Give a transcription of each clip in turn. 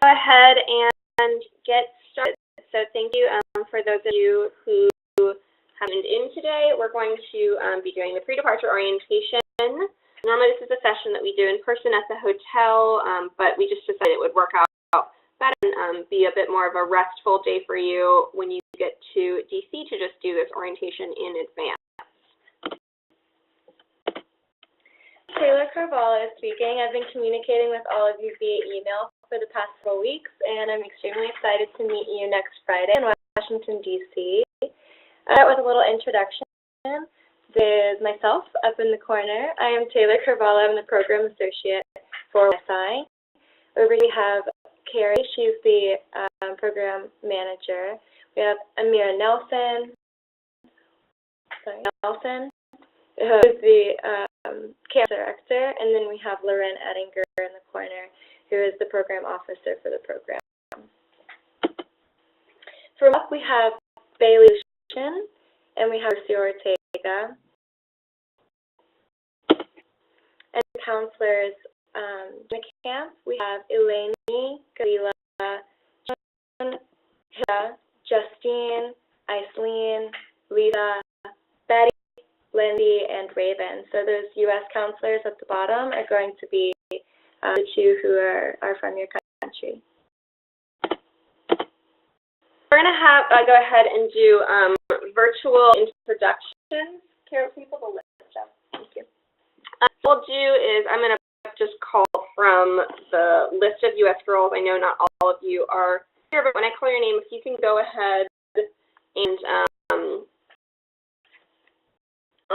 ahead and get started. So thank you for those of you who have tuned in today. We're going to be doing the pre-departure orientation. Normally this is a session that we do in person at the hotel, but we just decided it would work out better and be a bit more of a restful day for you when you get to DC to just do this orientation in advance. Taylor Carvalho is speaking. I've been communicating with all of you via email for the past several weeks, and I'm extremely excited to meet you next Friday in Washington, D.C. I'll start with a little introduction. This is myself up in the corner. I am Taylor Carvalho. I'm the Program Associate for WiSci. Over here we have Carrie. She's the Program Manager. We have Amira Nelson, who is the Care Director, and then we have Loren Ettinger in the corner, who is the Program Officer for the program. For us, we have Bailey Lucien, and we have Lucio Ortega. And counselors in the camp, we have Eleni, Galila, Hilda, Justine, Aislene, Lisa, Betty, Lindy, and Raven. So those U.S. counselors at the bottom are going to be the two who are from your country. We're going to go ahead and do virtual introductions. Carol, can you pull the list up? Thank you. What we'll do is I'm going to just call from the list of U.S. girls. I know not all of you are here, but when I call your name, if you can go ahead and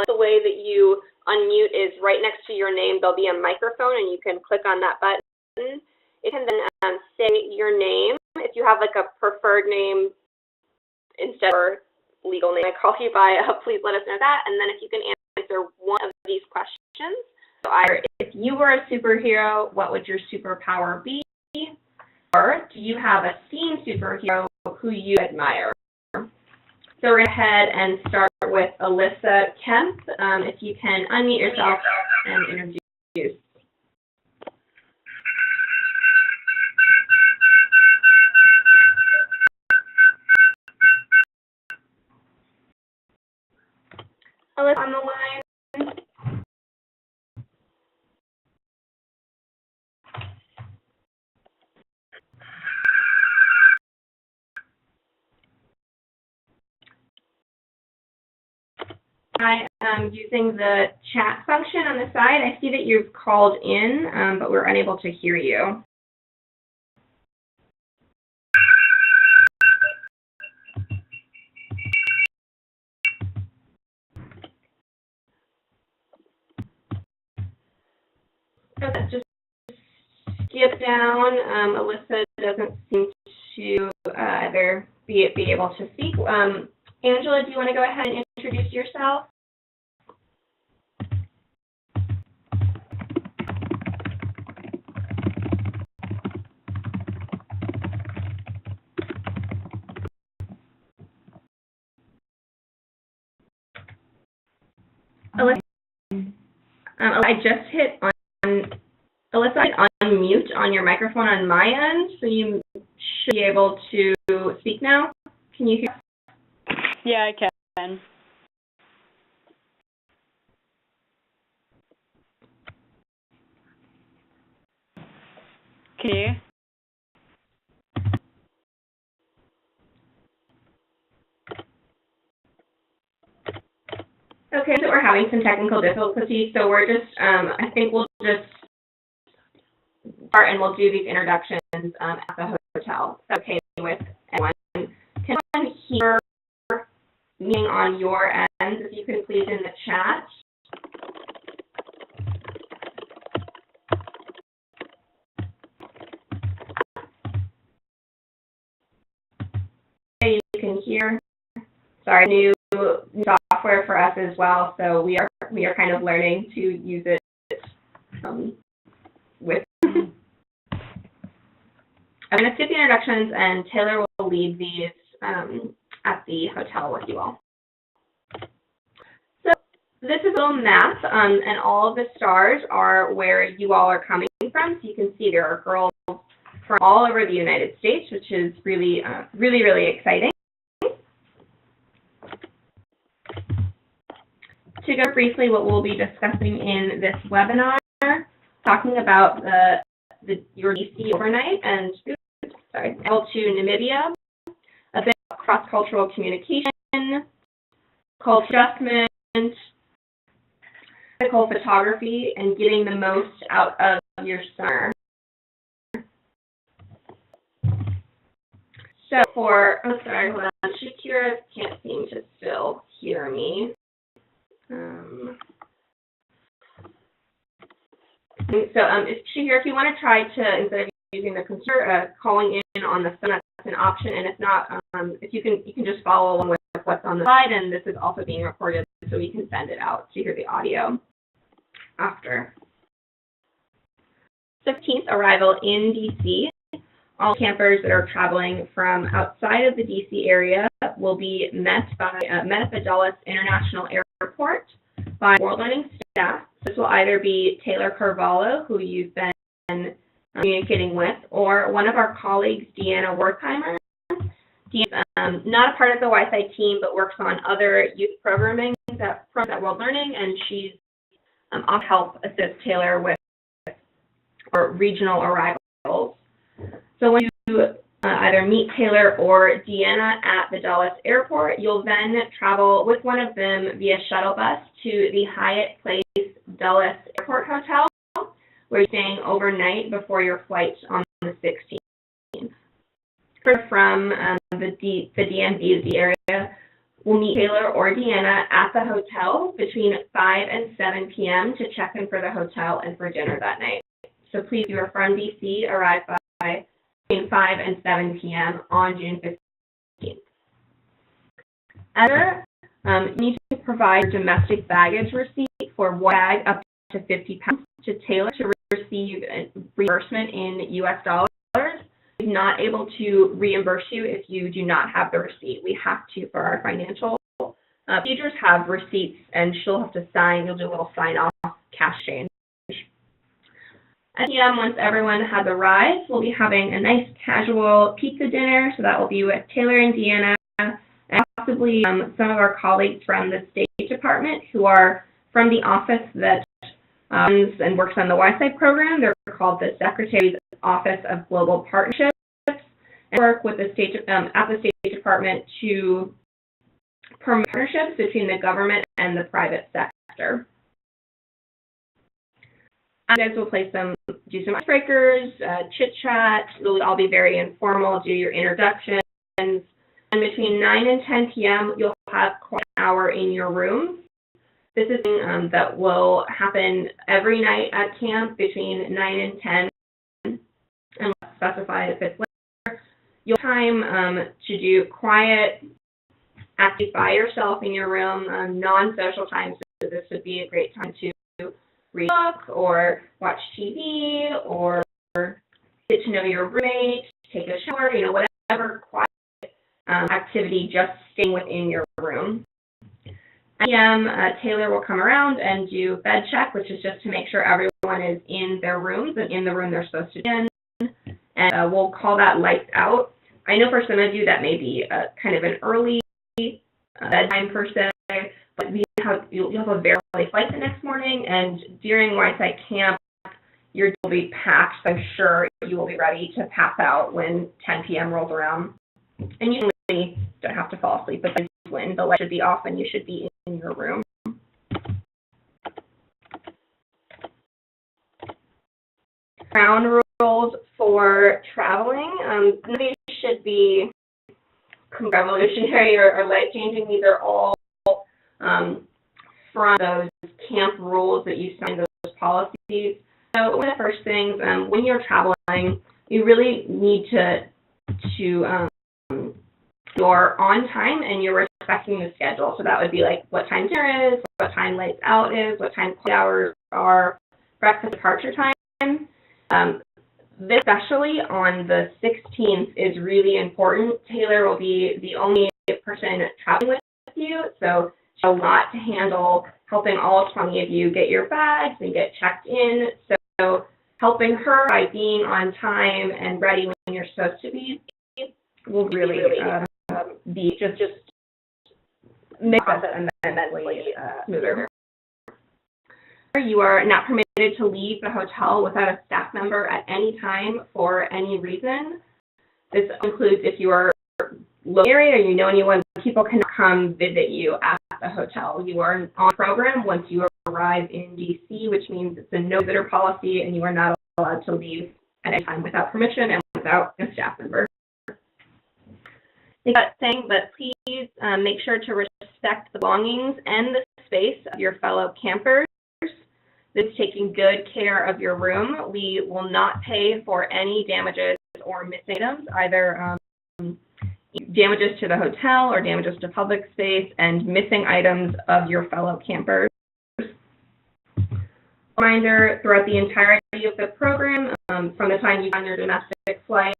the way that you unmute is right next to your name. There'll be a microphone, and you can click on that button. It can then say your name. If you have like a preferred name instead of your legal name I call you by, please let us know that. And then if you can answer one of these questions. So either if you were a superhero, what would your superpower be? Or do you have a seen superhero who you admire? So we're going to go ahead and start with Alyssa Kemp. If you can unmute yourself and introduce. Alyssa on the line. I am using the chat function on the side. I see that you've called in, but we're unable to hear you. Just skip down. Alyssa doesn't seem to either be able to speak. Angela, do you want to go ahead and introduce yourself? Alyssa, I just hit on Alyssa, unmute on your microphone on my end, so you should be able to speak now. Can you hear? Yeah, I can. Can you? Okay, so we're having some technical difficulties, so we're just, I think we'll just start and we'll do these introductions at the hotel. Okay, with everyone. Can anyone hear me on your end? If you could please in the chat. Okay, you can hear. Sorry, new software for us as well, so we are kind of learning to use it with. I'm going to skip the introductions, and Taylor will lead these at the hotel with you all. So this is a little map, and all of the stars are where you all are coming from. So you can see there are girls from all over the United States, which is really, really exciting. To go briefly, what we'll be discussing in this webinar, talking about your DC overnight and travel to Namibia, a bit of cross-cultural communication, cultural adjustment, critical photography, and getting the most out of your summer. So hold on, Shakira can't seem to still hear me. Shakira, if you want to try to, instead of using the computer, calling in on the phone, that's an option. And if not, if you can just follow along with what's on the slide, and this is also being recorded, so we can send it out to hear the audio after. 15th, arrival in DC. All campers that are traveling from outside of the DC area will be met at the Dulles International Airport by World Learning staff. This will either be Taylor Carvalho, who you've been communicating with, or one of our colleagues, Deanna Wertheimer. Deanna's not a part of the WiSci team, but works on other youth programming at World Learning, and she's off help assist Taylor with regional arrivals. So when you either meet Taylor or Deanna at the Dulles Airport, you'll then travel with one of them via shuttle bus to the Hyatt Place Dulles Airport Hotel, where you're staying overnight before your flight on the 16th. From the DMV area, we'll meet Taylor or Deanna at the hotel between 5 and 7 p.m. to check in for the hotel and for dinner that night. So please, if you are from DC, arrive by between 5 and 7 p.m. on June 15th. You need to provide your domestic baggage receipt for one bag up to 50 pounds to Taylor to receive reimbursement in U.S. dollars. We're not able to reimburse you if you do not have the receipt. We have to, for our financial procedures, have receipts, and she'll have to sign. You'll do a little sign-off cash change. At p.m., once everyone has arrived, we'll be having a nice casual pizza dinner, so that will be with Taylor and Deanna, and possibly some of our colleagues from the State Department who are from the office that runs and works on the WiSci program. They're called the Secretary's Office of Global Partnerships, and work with the at the State Department to promote partnerships between the government and the private sector. You guys will do some icebreakers, chit-chat. It'll all be very informal, do your introductions. And between 9 and 10 p.m., you'll have quite an hour in your room. This is something that will happen every night at camp between 9 and 10, and we'll specify if it's later. You'll have time to do quiet activities by yourself in your room, non-social time, so this would be a great time to read a book or watch TV or get to know your roommate, take a shower, whatever quiet activity, just staying within your room. At p.m., Taylor will come around and do bed check, which is just to make sure everyone is in their rooms and in the room they're supposed to be in, and we'll call that lights out. I know for some of you that may be kind of an early bedtime per se, but you'll have a very early flight the next morning, and during WiSci camp, your day will be packed, so I'm sure you will be ready to pass out when 10 p.m. rolls around. And you really don't have to fall asleep, but when the light should be off and you should be in your room. Ground rules for traveling. None of these should be revolutionary or life-changing. These are all from those camp rules that you signed, those policies. So one of the first things, when you're traveling, you really need to you're on time and you're respecting the schedule. So that would be like what time dinner is, what time lights out is, what time play hours are, breakfast departure time. This, especially on the 16th, is really important. Taylor will be the only person traveling with you, so she has a lot to handle, helping all 20 of you get your bags and get checked in. So helping her by being on time and ready when you're supposed to be will really be just make us immensely smoother. You are not permitted to leave the hotel without a staff member at any time for any reason. This includes if you are local area or you know anyone, people can come visit you at the hotel. You are on program once you arrive in DC, which means it's a no visitor policy and you are not allowed to leave at any time without permission and without a staff member. That's saying, but please make sure to respect the belongings and the space of your fellow campers. This is taking good care of your room. We will not pay for any damages or missing items, either damages to the hotel or damages to public space and missing items of your fellow campers. Reminder, throughout the entirety of the program, from the time you get on your domestic flight,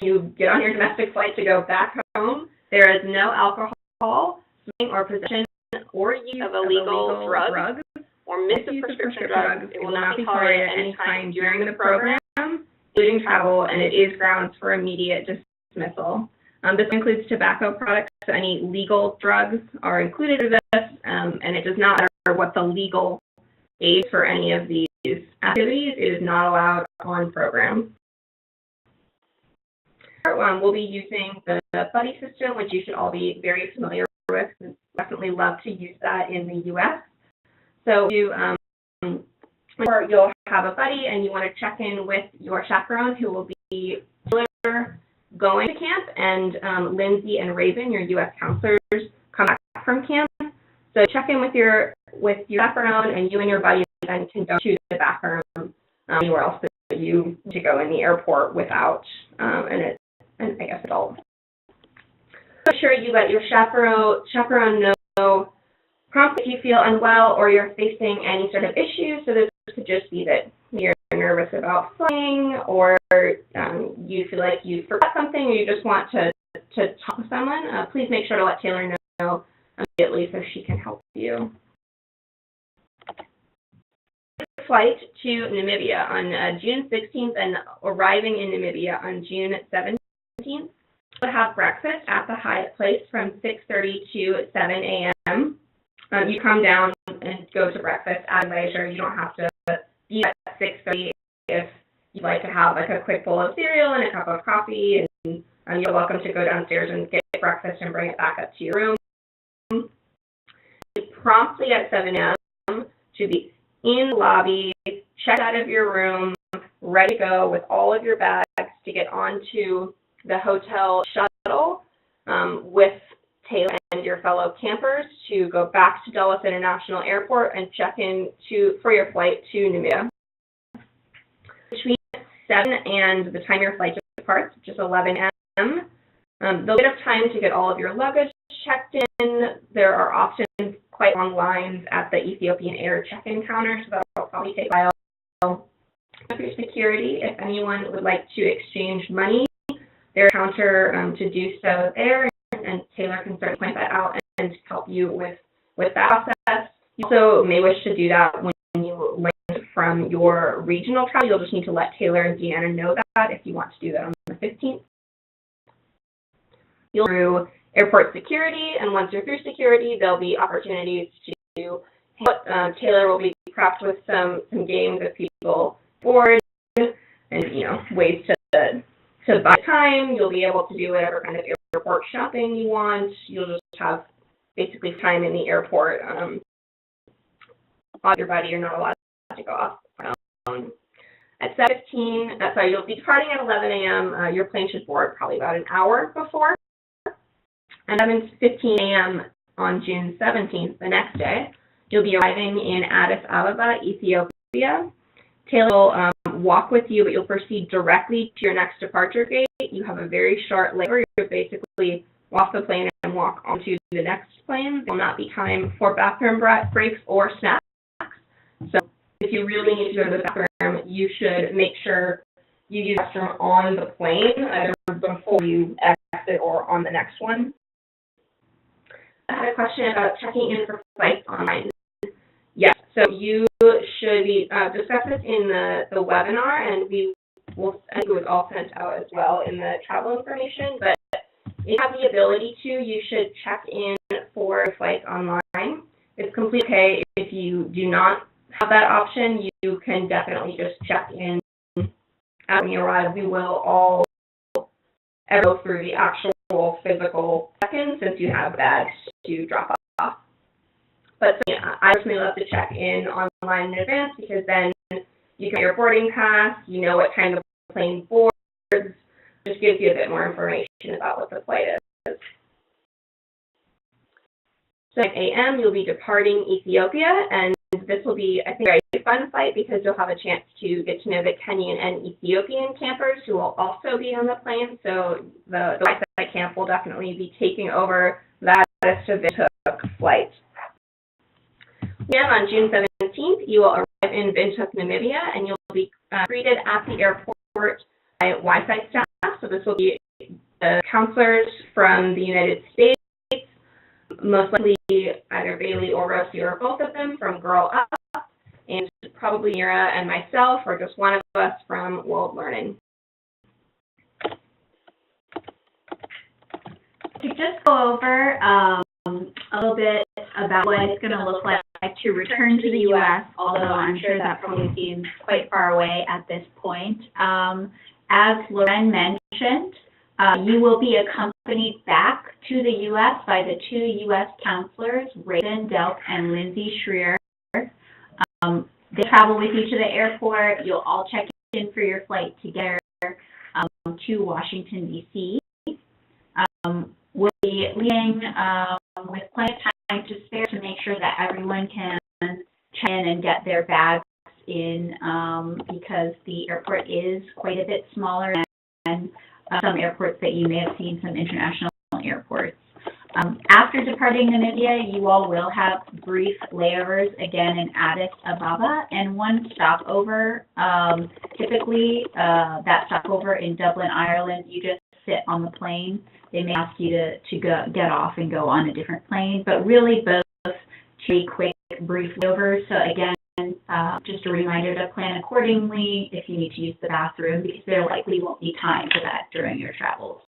to go back home, there is no alcohol, smoking, or possession or use of illegal drugs or misuse of prescription drugs. It will not be tolerated at any time during the program, including travel, and it is grounds for immediate dismissal. This includes tobacco products, so any legal drugs are included in this, and it does not matter what the legal age for any of these activities. It is not allowed on program. We'll be using the buddy system, which you should all be very familiar with. We definitely love to use that in the U.S. So you'll have a buddy and you want to check in with your chaperone, who will be going to camp, and Lindsay and Raven, your U.S. counselors, come back from camp. So check in with your chaperone, and you and your buddy then can go to the bathroom anywhere else that you to go in the airport without an adult. Make sure you let your chaperone know promptly if you feel unwell or you're facing any sort of issue. So this could just be that you're nervous about flying, or you feel like you forgot something, or you just want to talk to someone. Please make sure to let Taylor know immediately so she can help you. Flight to Namibia on June 16th and arriving in Namibia on June 17th. We'll have breakfast at the Hyatt Place from 6:30 to 7 a.m. You come down and go to breakfast at leisure. You don't have to be at 6:30 if you'd like to have like a quick bowl of cereal and a cup of coffee, and you're welcome to go downstairs and get breakfast and bring it back up to your room. Promptly at 7 a.m. to be in the lobby, check out of your room, ready to go with all of your bags to get onto the hotel shuttle with Taylor and your fellow campers to go back to Dulles International Airport and check in for your flight to Namibia. Between 7 and the time your flight departs, which is 11 a.m., there'll be enough time to get all of your luggage checked in. There are often quite long lines at the Ethiopian Air check-in counter, so that'll probably take a while. For security, if anyone would like to exchange money, there's a counter to do so there, and Taylor can certainly point that out and help you with that process. You also may wish to do that when you land from your regional travel. You'll just need to let Taylor and Deanna know that if you want to do that on the 15th. You'll go through airport security, and once you're through security, there'll be opportunities to Taylor will be prepped with some games of people board and ways to buy time. You'll be able to do whatever kind of airport shopping you want. You'll just have basically time in the airport. On your body, you're not allowed to go off. At 7:15, you'll be departing at 11 a.m. Your plane should board probably about an hour before. At 7:15 a.m. on June 17th, the next day, you'll be arriving in Addis Ababa, Ethiopia. Taylor will walk with you, but you'll proceed directly to your next departure gate. You have a very short layover. You'll basically off the plane and walk onto the next plane. There will not be time for bathroom breaks or snacks. So if you really need to go to the bathroom, you should make sure you use the restroom on the plane, either before you exit or on the next one. I had a question about checking in for flights online. Yes, so you should be discussed this in the webinar, and I think it was all sent out as well in the travel information, but if you have the ability to, you should check in for flights online. It's completely okay if you do not have that option. You can definitely just check in when you arrive. We will all go through the actual physical check-in since you have bags to drop off. But I personally love to check in online in advance because then you get your boarding pass, you know what time the plane boards, just gives you a bit more information about what the flight is. So at 8 a.m. you'll be departing Ethiopia, and this will be, I think, a very fun flight because you'll have a chance to get to know the Kenyan and Ethiopian campers who will also be on the plane. So the WiSci camp will definitely be taking over that Addis to Windhoek flight. Then on June 17th, you will arrive in Windhoek, Namibia, and you'll be greeted at the airport by WiSci staff. So this will be the counselors from the United States, most likely either Bailey or Rosie or both of them from Girl Up, and probably Mira and myself or just one of us from World Learning. To just go over a little bit about what it's going to look like to return to the U.S., although I'm sure that probably seems quite far away at this point. As Loren mentioned, you will be accompanied back to the U.S. by the 2 U.S. counselors, Raven Delk and Lindsay Schreier. They travel with you to the airport. You'll all check in for your flight together to Washington, D.C. We'll be leaving with plenty of time to spare to make sure that everyone can check in and get their bags in because the airport is quite a bit smaller than some airports that you may have seen, some international airports. After departing Namibia, you all will have brief layovers again in Addis Ababa and one stopover. Typically, that stopover in Dublin, Ireland, you just sit on the plane. They may ask you to get off and go on a different plane, but really both very quick, brief layovers. So again, just a reminder to plan accordingly if you need to use the bathroom because there likely won't be time for that during your travels.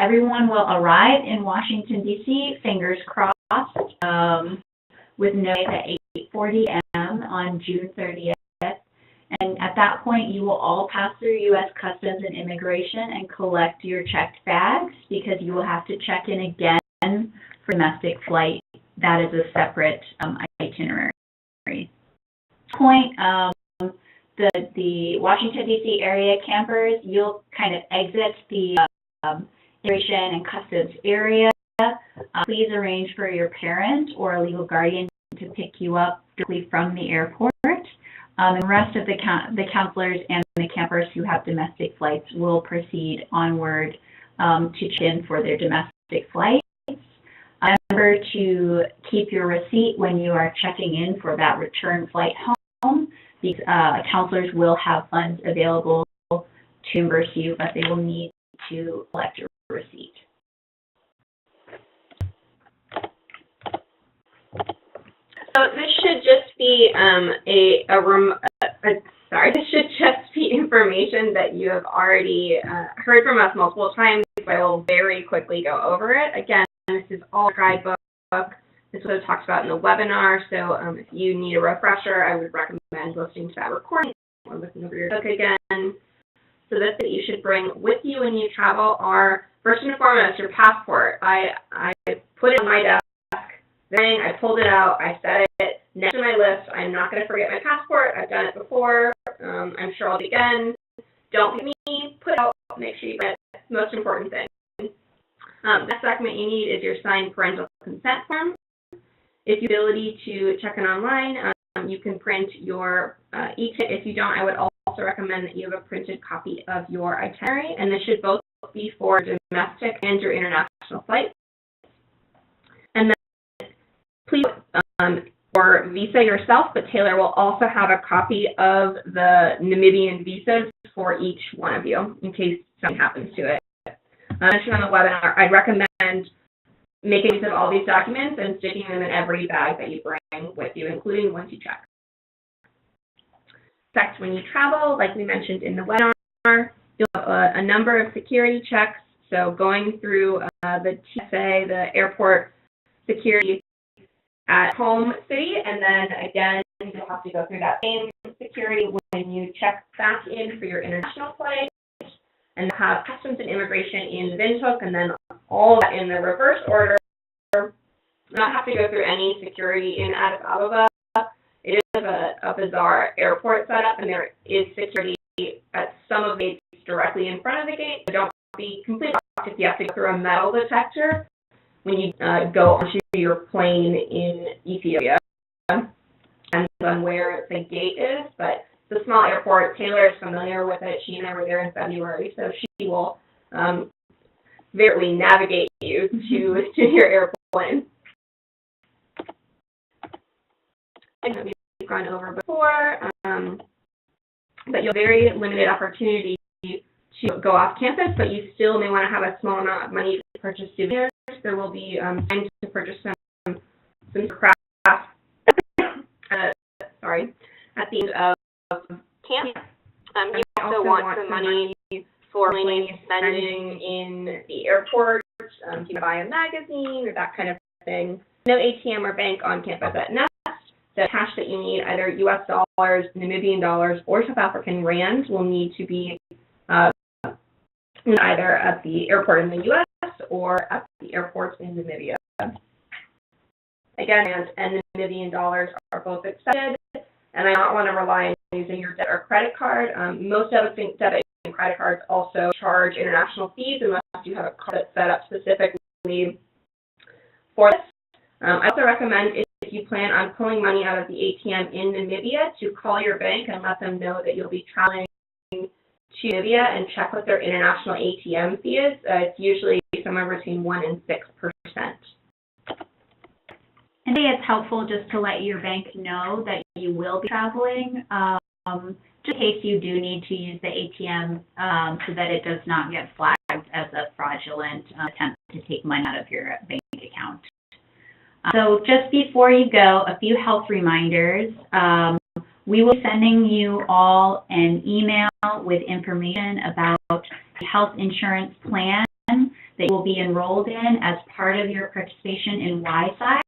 Everyone will arrive in Washington, D.C., fingers crossed, with no at 8:40 a.m. on June 30th. And at that point, you will all pass through U.S. Customs and Immigration and collect your checked bags because you will have to check in again for domestic flight. That is a separate itinerary. Point, the Washington, D.C. area campers, you'll kind of exit the Immigration and Customs area. Please arrange for your parent or a legal guardian to pick you up directly from the airport. And the rest of the counselors and the campers who have domestic flights will proceed onward to check in for their domestic flights. Remember to keep your receipt when you are checking in for that return flight home. These counselors will have funds available to reimburse you, but they will need to collect your receipt. So this should just be this should just be information that you have already heard from us multiple times. I will very quickly go over it. Again, this is all a guidebook. This was talked about in the webinar, so if you need a refresher, I would recommend listening to that recording or looking over your book again. So that's what you should bring with you when you travel are, first and foremost, your passport. I put it on my desk. Then I pulled it out. I set it next to my list. I'm not going to forget my passport. I've done it before. I'm sure I'll do it again. Don't forget me. Put it out. Make sure you get it. Most important thing. Next document you need is your signed parental consent form. If you have the ability to check in online, you can print your e-ticket. If you don't, I would also recommend that you have a printed copy of your itinerary, and this should both be for domestic and your international flights. And then please or visa yourself, but Taylor will also have a copy of the Namibian visas for each one of you in case something happens to it. I mentioned on the webinar, I'd recommend making use of all these documents and sticking them in every bag that you bring with you, including ones you check. expect when you travel. Like we mentioned in the webinar, you'll have a number of security checks. So going through the TSA, the airport security at home city, and then again, you'll have to go through that same security when you check back in for your international flight, and have customs and immigration in Windhoek, and then all that in the reverse order. Not have to go through any security in Addis Ababa. It is a bizarre airport setup, and there is security at some of the gates directly in front of the gate. So don't be completely shocked if you have to go through a metal detector when you go onto your plane in Ethiopia. Depends on where the gate is, but it's a small airport. Taylor is familiar with it. She and I were there in February, so she will very navigate you to your airplane. And we've gone over before, but you'll have very limited opportunity to go off campus, but you still may want to have a small amount of money to purchase souvenirs. There will be time to purchase some crafts at the end of camp. You also want some money for spending in the airport. You can buy a magazine or that kind of thing. No ATM or bank on campus at Nest. The cash that you need, either U.S. dollars, Namibian dollars, or South African rand, will need to be either at the airport in the U.S. or at the airports in Namibia. Again, and Namibian dollars are both accepted, and I don't want to rely on using your debit or credit card. Most debit and credit cards also charge international fees unless you have a card that's set up specifically for this. I also recommend if you plan on pulling money out of the ATM in Namibia to call your bank and let them know that you'll be traveling to Namibia and check what their international ATM fee is. It's usually somewhere between 1% and 6%. And it's helpful just to let your bank know that you will be traveling, just in case you do need to use the ATM so that it does not get flagged as a fraudulent attempt to take money out of your bank account. So just before you go, a few health reminders. We will be sending you all an email with information about the health insurance plan that you will be enrolled in as part of your participation in WiSci.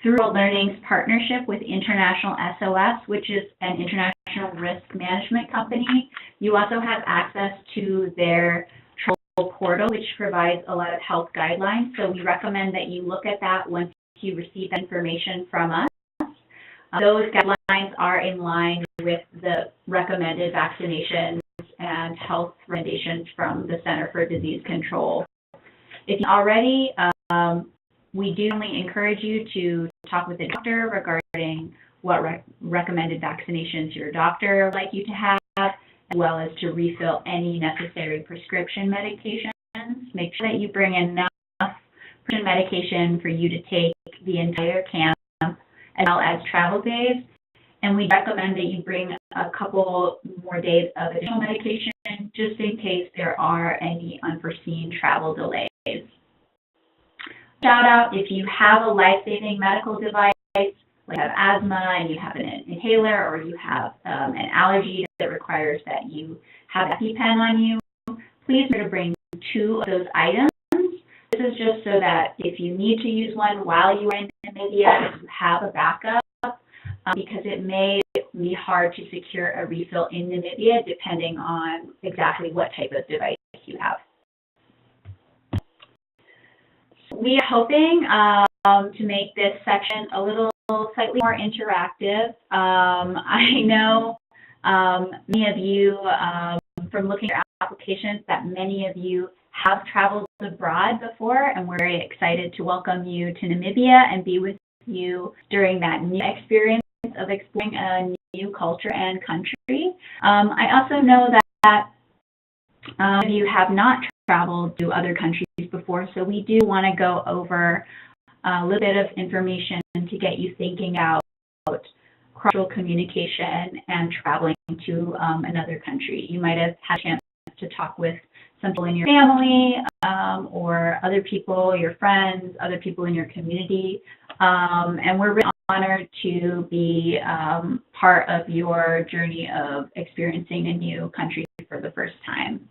Through World Learning's partnership with International SOS, which is an international risk management company, you also have access to their travel portal, which provides a lot of health guidelines. So we recommend that you look at that once you receive information from us. Those guidelines are in line with the recommended vaccinations and health recommendations from the Center for Disease Control. If you already, we do only encourage you to talk with a doctor regarding what recommended vaccinations your doctor would like you to have, as well as to refill any necessary prescription medications. Make sure that you bring enough prescription medication for you to take the entire camp, as well as travel days. And we recommend that you bring a couple more days of additional medication just in case there are any unforeseen travel delays. Shout out if you have a life-saving medical device, like you have asthma and you have an inhaler, or you have an allergy that requires that you have an EpiPen on you, please remember to bring 2 of those items. This is just so that if you need to use one while you are in Namibia, you have a backup, because it may be hard to secure a refill in Namibia depending on exactly what type of device you have. We are hoping to make this section a little slightly more interactive. I know many of you, from looking at your applications, that many of you have traveled abroad before, and we're very excited to welcome you to Namibia and be with you during that new experience of exploring a new culture and country. I also know that you have not traveled to other countries before, so we do want to go over a little bit of information to get you thinking about cross-cultural communication and traveling to another country. You might have had a chance to talk with some people in your family or other people, your friends, other people in your community, and we're really honor to be part of your journey of experiencing a new country for the first time.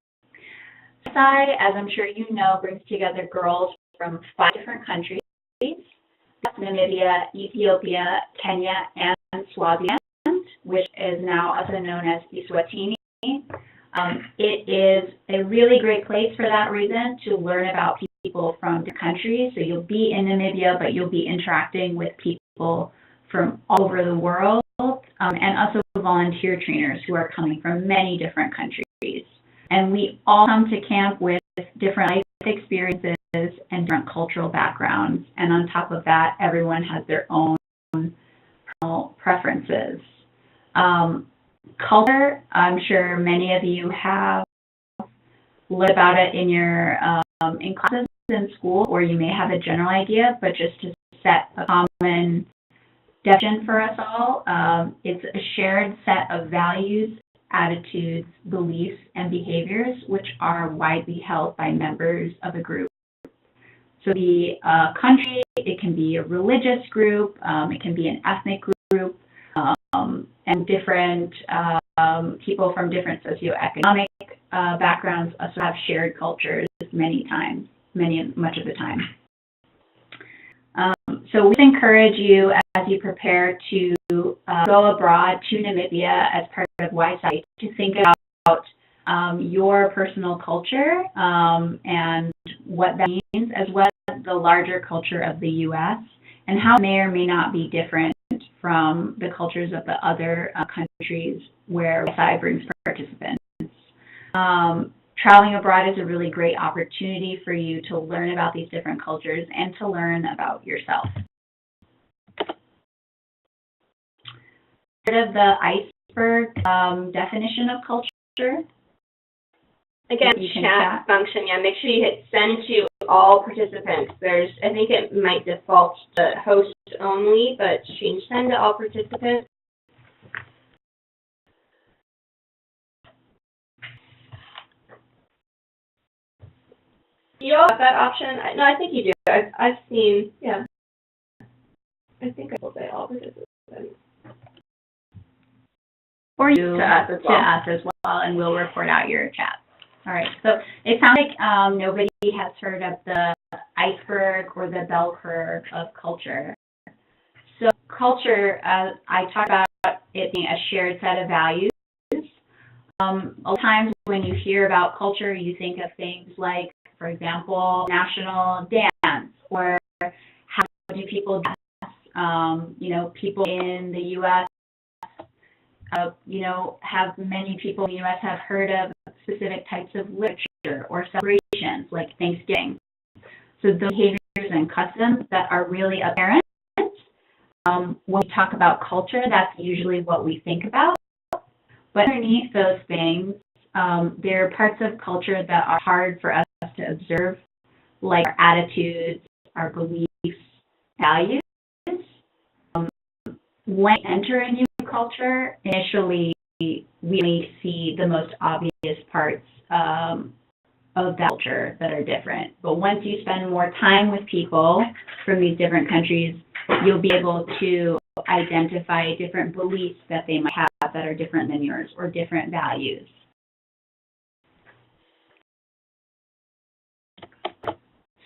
WiSci, as I'm sure you know, brings together girls from 5 different countries: Namibia, Ethiopia, Kenya, and Swaziland, which is now also known as Eswatini. It is a really great place for that reason to learn about people from different countries. So you'll be in Namibia, but you'll be interacting with people from all over the world, and also volunteer trainers who are coming from many different countries. And we all come to camp with different life experiences and different cultural backgrounds. And on top of that, everyone has their own personal preferences. Culture, I'm sure many of you have learned about it in your in classes in school, or you may have a general idea, but just to set a common definition for us all, it's a shared set of values, attitudes, beliefs, and behaviors which are widely held by members of a group. So the country, it can be a religious group, it can be an ethnic group, and different people from different socioeconomic backgrounds also have shared cultures much of the time. So we encourage you as you prepare to go abroad to Namibia as part of WiSci to think about your personal culture and what that means, as well as the larger culture of the U.S. and how it may or may not be different from the cultures of the other countries where WiSci brings participants. Traveling abroad is a really great opportunity for you to learn about these different cultures and to learn about yourself. Part of the iceberg definition of culture. Again, chat function, make sure you hit send to all participants. I think it might default to host only, but change send to all participants. You all have that option? No, I think you do. I've seen, yeah. I think I will say all participants. Or you to us as well, and we'll report out your chat. All right, so it sounds like nobody has heard of the iceberg or the bell curve of culture. So culture, I talked about it being a shared set of values. A lot of times when you hear about culture, you think of things like, for example, national dance, or how do people dress. People in the U.S., have many people in the U.S. have heard of specific types of literature or celebrations like Thanksgiving. So those behaviors and customs that are really apparent, when we talk about culture, that's usually what we think about. But underneath those things, there are parts of culture that are hard for us to observe, like our attitudes, our beliefs, values. When we enter a new culture, initially we only see the most obvious parts of that culture that are different. But once you spend more time with people from these different countries, you'll be able to identify different beliefs that they might have that are different than yours, or different values.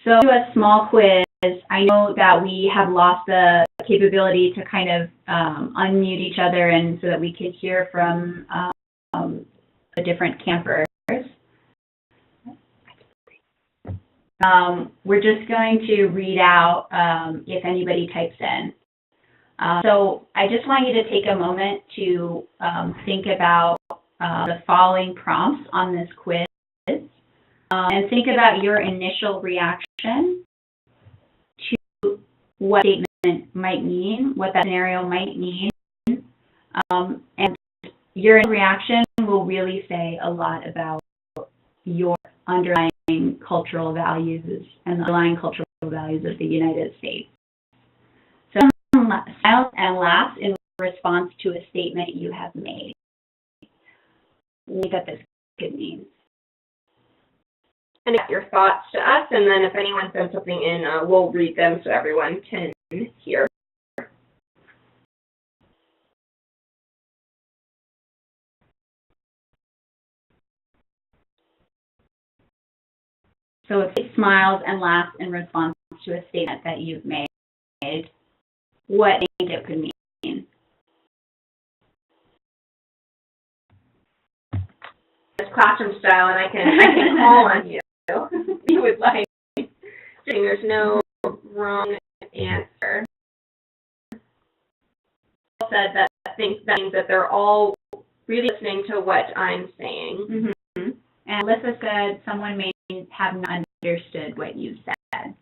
So do a small quiz. I know that we have lost the capability to kind of unmute each other, and so that we could hear from the different campers. We're just going to read out if anybody types in. So I just want you to take a moment to think about the following prompts on this quiz, and think about your initial reaction to what statement might mean, what that scenario might mean, and your reaction will really say a lot about your underlying cultural values and the underlying cultural values of the United States. So silence and laughs in response to a statement you have made. What that this could mean. And your thoughts to us, and then if anyone sends something in, we'll read them so everyone can hear. So if he smiles and laughs in response to a statement that you've made, what do you think it could mean? It's classroom style, and I can call on you if you would like. There's no wrong answer. Said that means that they're all really listening to what I'm saying. Mm-hmm. And Alyssa said someone may have not understood what you said.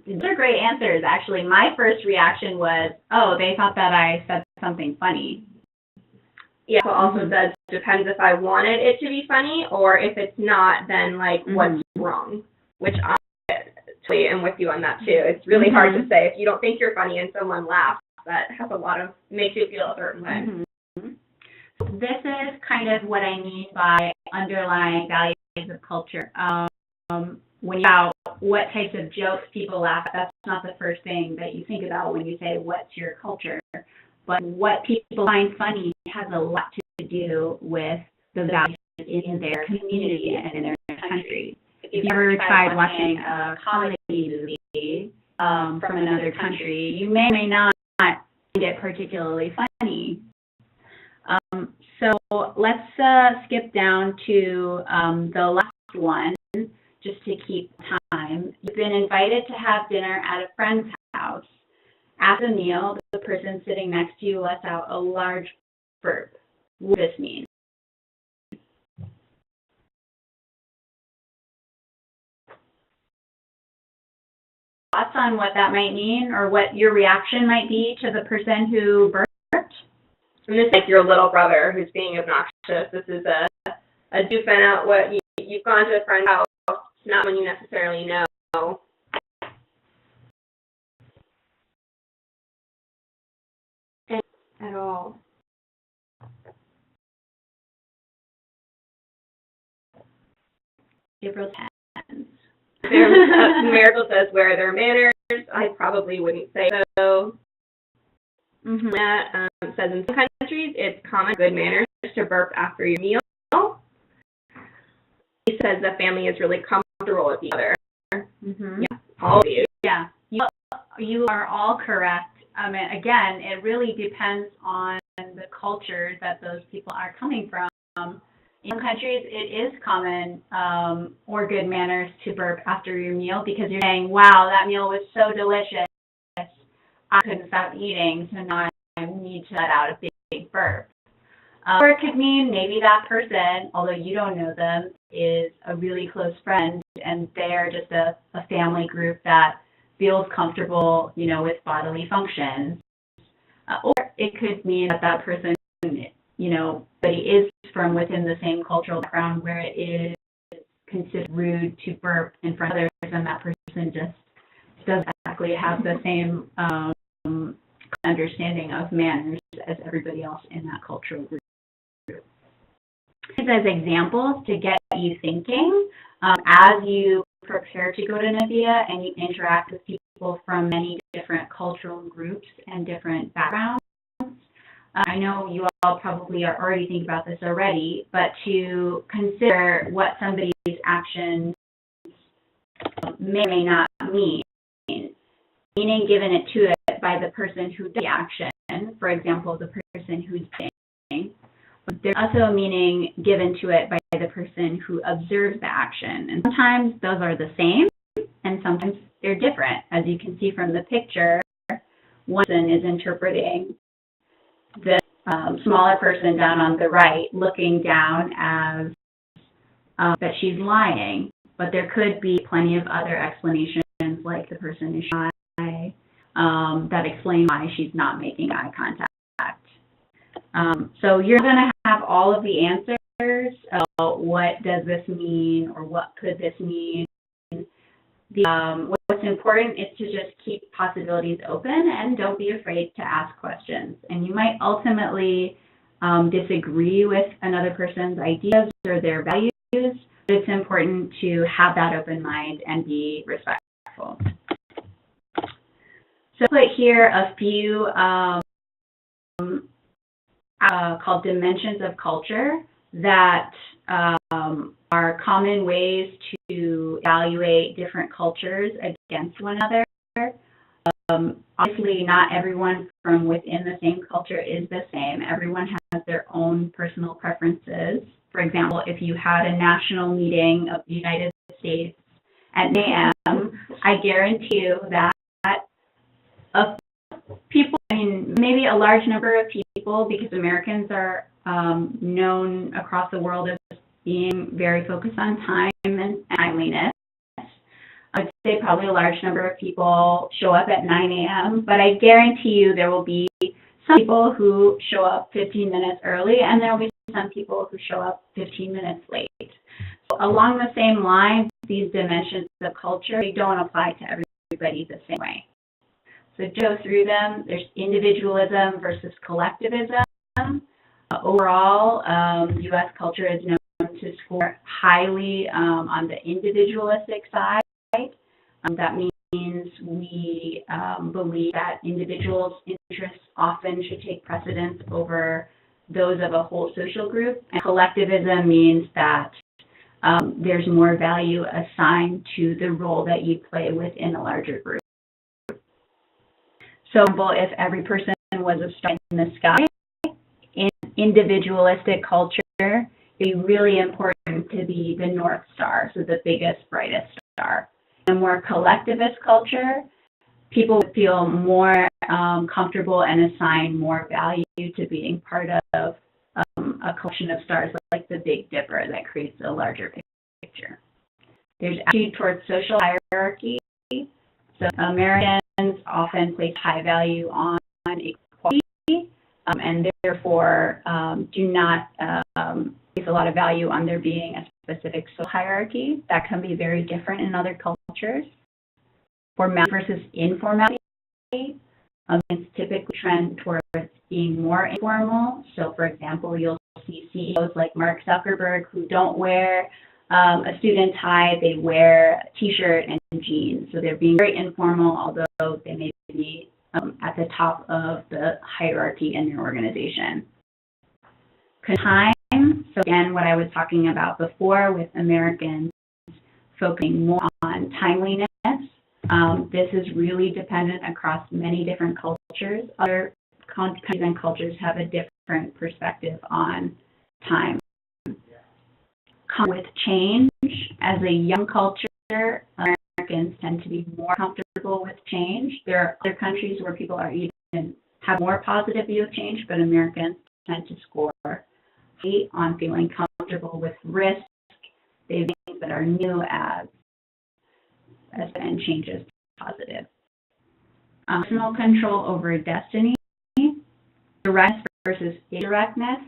Those are great answers, actually. My first reaction was, oh, they thought that I said something funny. Yeah, so also says depends if I wanted it to be funny, or if it's not, then like what's wrong, which I totally am with you on that too. It's really hard to say if you don't think you're funny and someone laughs. That has a lot of, makes you feel a certain way. This is kind of what I mean by underlying values of culture. When you about what types of jokes people laugh at, that's not the first thing that you think about when you say, what's your culture? But what people find funny has a lot to do with the values in their community and in their country. If you've ever tried watching a comedy movie from another country, you may or may not find it particularly funny. So let's skip down to the last one, just to keep time. You've been invited to have dinner at a friend's house. After the meal, the person sitting next to you lets out a large burp. What does this mean? Thoughts on what that might mean, or what your reaction might be to the person who burped? And this is like your little brother who's being obnoxious. This is a doofing out what you've gone to a friend's house. It's not one you necessarily know. At all. April 10th. Miracle says where there are manners. I probably wouldn't say so. That says in some countries it's common good manners to burp after your meal. He says the family is really comfortable with each other. Yeah, all of you. Yeah, you are all correct. Again, it really depends on the culture that those people are coming from. In some countries, it is common or good manners to burp after your meal because you're saying, wow, that meal was so delicious. I couldn't stop eating, so now I need to let out a big burp. Or it could mean maybe that person, although you don't know them, is a really close friend and they're just a family group that feels comfortable, with bodily functions. Or it could mean that person, but he is from within the same cultural background where it is considered rude to burp in front of others, and that person just doesn't exactly have the same understanding of manners as everybody else in that cultural group. As examples to get you thinking, as you prepare to go to Namibia and you interact with people from many different cultural groups and different backgrounds. I know you all probably are already thinking about this already, but to consider what somebody's actions may or may not mean, meaning given it to it by the person who does the action, for example, the person who's saying. There's also a meaning given to it by the person who observes the action. And sometimes those are the same, and sometimes they're different. As you can see from the picture, one person is interpreting the smaller person down on the right looking down as that she's lying. But there could be plenty of other explanations, like the person is shy, that explain why she's not making eye contact. So you're going to have all of the answers about what does this mean or what could this mean. What's important is to just keep possibilities open and don't be afraid to ask questions. And you might ultimately disagree with another person's ideas or their values, but it's important to have that open mind and be respectful. So I put here a few called dimensions of culture that are are common ways to evaluate different cultures against one another. Obviously, not everyone from within the same culture is the same. Everyone has their own personal preferences. For example, if you had a national meeting of the United States at 9 a.m., I guarantee you that people, I mean, maybe a large number of people, because Americans are known across the world as being very focused on time and timeliness. I'd say probably a large number of people show up at 9 a.m., but I guarantee you there will be some people who show up 15 minutes early, and there will be some people who show up 15 minutes late. So along the same lines, these dimensions of culture, they don't apply to everybody the same way. So to go through them, there's individualism versus collectivism. Overall, U.S. culture is known to score highly on the individualistic side. That means we believe that individuals' interests often should take precedence over those of a whole social group. And collectivism means that there's more value assigned to the role that you play within a larger group. So, if every person was a star in the sky, in individualistic culture, it'd be really important to be the North Star, so the biggest, brightest star. In a more collectivist culture, people would feel more comfortable and assign more value to being part of a collection of stars like the Big Dipper that creates a larger picture. There's attitude towards social hierarchy. So Americans often place high value on equality and therefore do not place a lot of value on there being a specific social hierarchy. That can be very different in other cultures. Formality versus informality, it's typically trend towards being more informal. So, for example, you'll see CEOs like Mark Zuckerberg who don't wear a suit and tie, they wear a t-shirt and jeans. So they're being very informal, although they may be at the top of the hierarchy in their organization. Time, so again, what I was talking about before with Americans focusing more on timeliness. This is really dependent across many different cultures. Other countries and cultures have a different perspective on time. With change, as a young culture, Americans tend to be more comfortable with change. There are other countries where people are even have more positive view of change, but Americans tend to score high on feeling comfortable with risk. They think things that are new as and change is positive. Personal control over destiny, directness versus indirectness,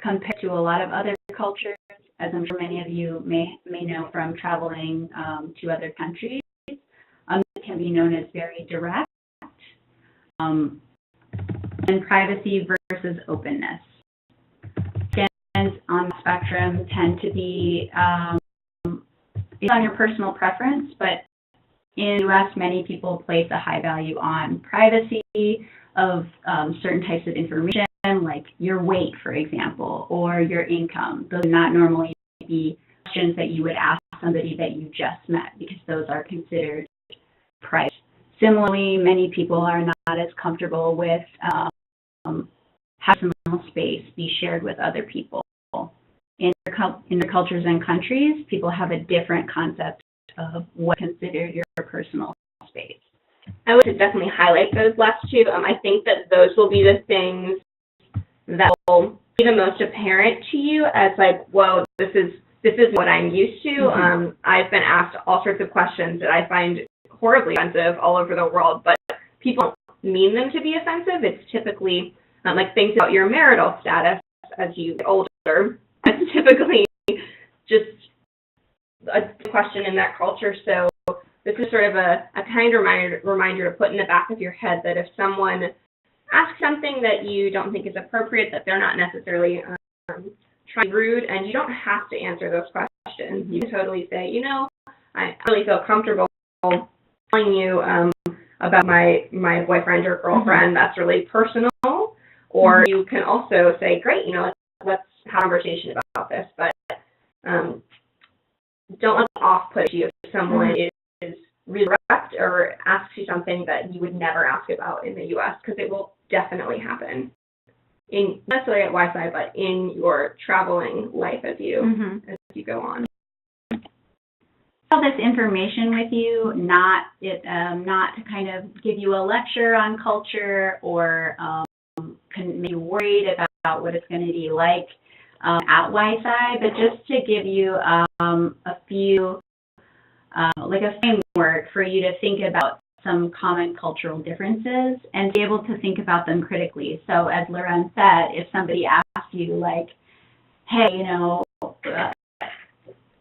compared to a lot of other cultures, as I'm sure many of you may know from traveling to other countries. It can be known as very direct. And privacy versus openness. Stands on the spectrum tend to be based on your personal preference, but in the U.S., many people place a high value on privacy of certain types of information, like your weight, for example, or your income. Those would not normally be questions that you would ask somebody that you just met, because those are considered private. Similarly, many people are not as comfortable with having personal space be shared with other people. In their cultures and countries, people have a different concept of what's considered your personal space. I would definitely highlight those last two. I think that those will be the things that will be the most apparent to you as like, whoa, this is what I'm used to. Mm-hmm. I've been asked all sorts of questions that I find horribly offensive all over the world, but people don't mean them to be offensive. It's typically like things about your marital status as you get older. It's typically just a question in that culture. So this is sort of a kind reminder to put in the back of your head that if someone asks something that you don't think is appropriate, that they're not necessarily trying to be rude, and you don't have to answer those questions. You can totally say, you know, I really feel comfortable telling you about my boyfriend or girlfriend. That's really personal. Or you can also say, great, you know, let's have a conversation about this. But don't let it off-put you if someone is really direct or asks you something that you would never ask about in the U.S., because it will definitely happen. Not necessarily at WiSci, but in your traveling life as you go on. All this information with you, not to kind of give you a lecture on culture or can make you worried about what it's going to be like at WiSci, but just to give you a few, like a framework for you to think about some common cultural differences and be able to think about them critically. So as Loren said, if somebody asks you like, hey, you know,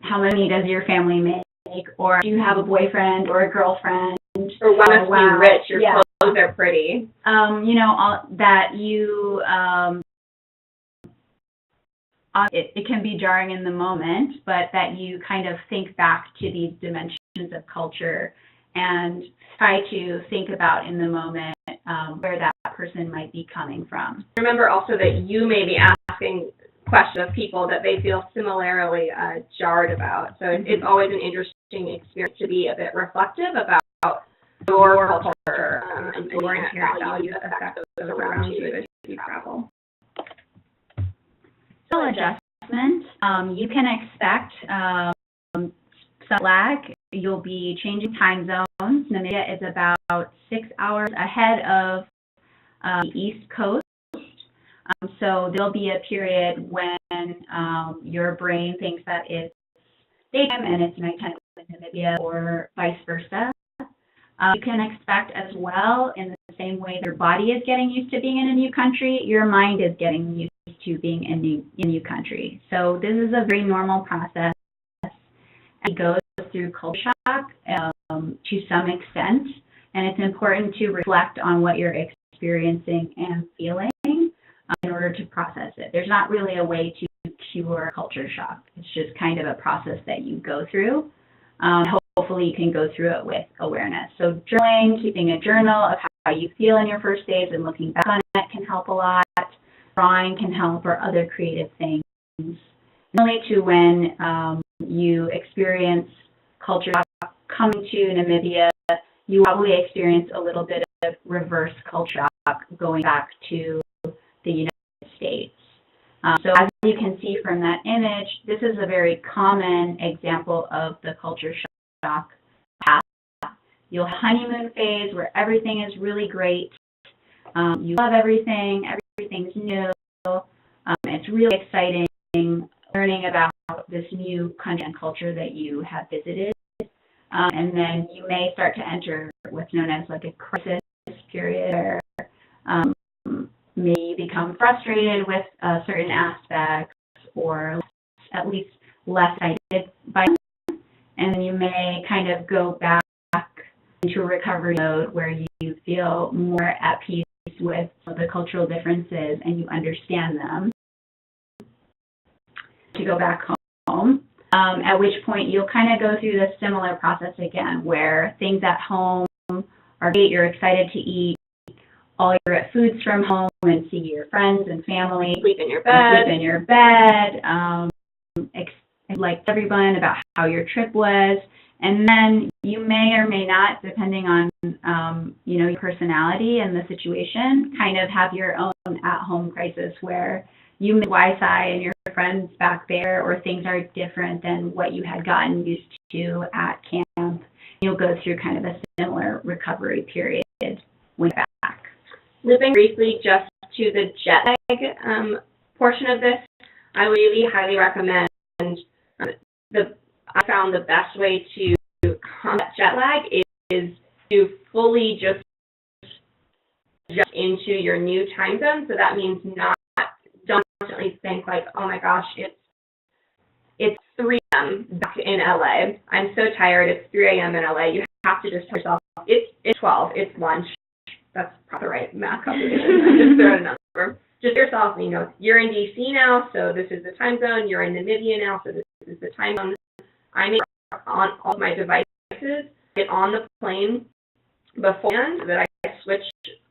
how many does your family make? Or do you have a boyfriend or a girlfriend? Or wow, you're rich, your clothes are pretty. You know, that you, it can be jarring in the moment, but that you kind of think back to these dimensions of culture and try to think about in the moment where that person might be coming from. Remember also that you may be asking questions of people that they feel similarly jarred about. So it's always an interesting experience to be a bit reflective about your culture and your inherent values that affect those around you as you travel. So adjustment, you can expect some lag. You'll be changing time zones. Namibia is about 6 hours ahead of the East Coast. So there'll be a period when your brain thinks that it's daytime and it's nighttime in Namibia, or vice versa. You can expect as well, in the same way your body is getting used to being in a new country, your mind is getting used to being in a new country. So this is a very normal process. It goes through culture shock to some extent, and it's important to reflect on what you're experiencing and feeling in order to process it. There's not really a way to cure culture shock. It's just kind of a process that you go through. Hopefully you can go through it with awareness. So journaling, keeping a journal of how you feel in your first days and looking back on it can help a lot. Drawing can help, or other creative things. Relate to when you experience culture shock coming to Namibia, you probably experience a little bit of reverse culture shock going back to the United States. So as you can see from that image, this is a very common example of the culture shock path. You'll have honeymoon phase where everything is really great. You love everything, everything's new. It's really exciting learning about this new country and culture that you have visited. And then you may start to enter what's known as like a crisis period, where maybe you become frustrated with certain aspects, or at least less excited by them. And then you may kind of go back into a recovery mode where you feel more at peace with the cultural differences and you understand them. To go back home, at which point you'll kind of go through this similar process again, where things at home are great, you're excited to eat all your foods from home and see your friends and family. Sleep in your bed. Like everyone about how your trip was. And then you may or may not, depending on your personality and the situation, kind of have your own at-home crisis where you meet WiSci and your friends back there, or things are different than what you had gotten used to at camp. You'll go through kind of a similar recovery period when you're back. Looping briefly just to the jet lag portion of this, I really highly recommend I found the best way to combat jet lag is to fully just adjust into your new time zone. So that means don't constantly think like, oh my gosh, it's 3 a.m. back in LA. I'm so tired. It's 3 a.m. in LA. You have to just tell yourself, it's 12. It's lunch. That's probably the right math calculation. I'm just throwing a number. Just yourself, you're in DC now, so this is the time zone. You're in Namibia now, so this is the time zone. I make on all my devices, get on the plane beforehand, that I switch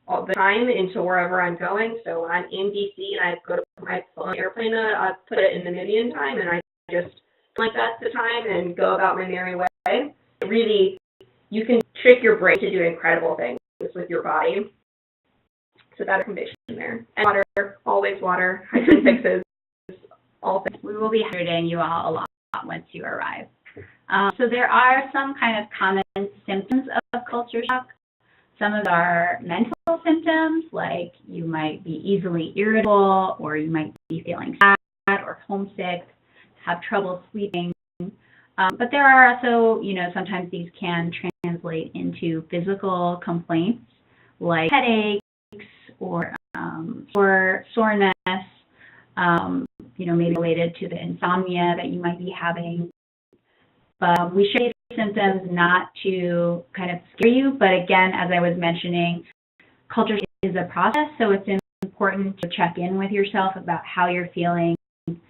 all the time into wherever I'm going. So when I'm in DC and I go to my phone airplane mode, I put it in Namibian time, and I just like that's the time and go about my merry way. Really, you can trick your brain to do incredible things with your body. So that recommendation there. And water, always water, hydrant fixes, all things. We will be hydrating you all a lot once you arrive. So there are some kind of common symptoms of culture shock. Some of them are mental symptoms, like you might be easily irritable, or you might be feeling sad or homesick, have trouble sleeping. But there are also, sometimes these can translate into physical complaints, like headaches or soreness, maybe related to the insomnia that you might be having. But we share these symptoms not to kind of scare you, but again, as I was mentioning, culture is a process, so it's important to check in with yourself about how you're feeling in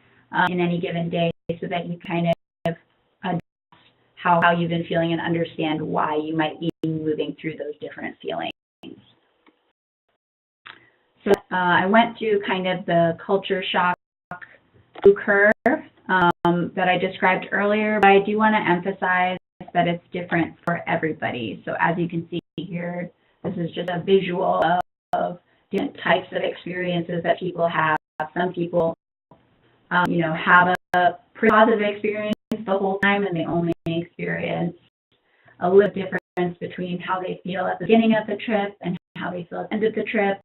any given day so that you kind of adjust how you've been feeling and understand why you might be moving through those different feelings. So I went through kind of the culture shock curve that I described earlier, but I do want to emphasize that it's different for everybody. So as you can see here, this is just a visual of different types of experiences that people have. Some people, have a pretty positive experience the whole time, and they only experience a little difference between how they feel at the beginning of the trip and how they feel at the end of the trip.